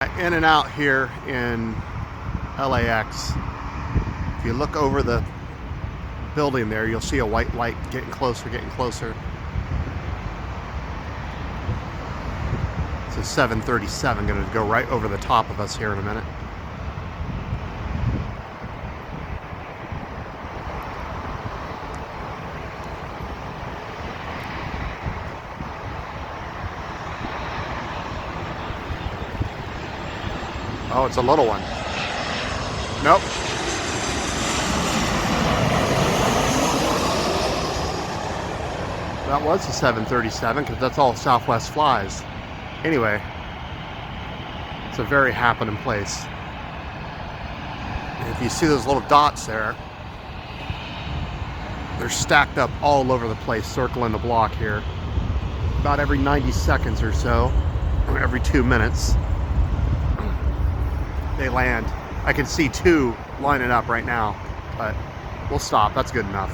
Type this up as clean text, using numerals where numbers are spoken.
In-N-Out here in LAX. If you look over the building there, you'll see a white light getting closer, getting closer. It's a 737 going to go right over the top of us here in a minute. Oh, it's a little one. Nope. That was a 737 because that's all Southwest flies. Anyway, it's a very happening place. And if you see those little dots there, they're stacked up all over the place, circling the block here. About every 90 seconds or so, or every 2 minutes, they land. I can see two lining up right now, but we'll stop. That's good enough.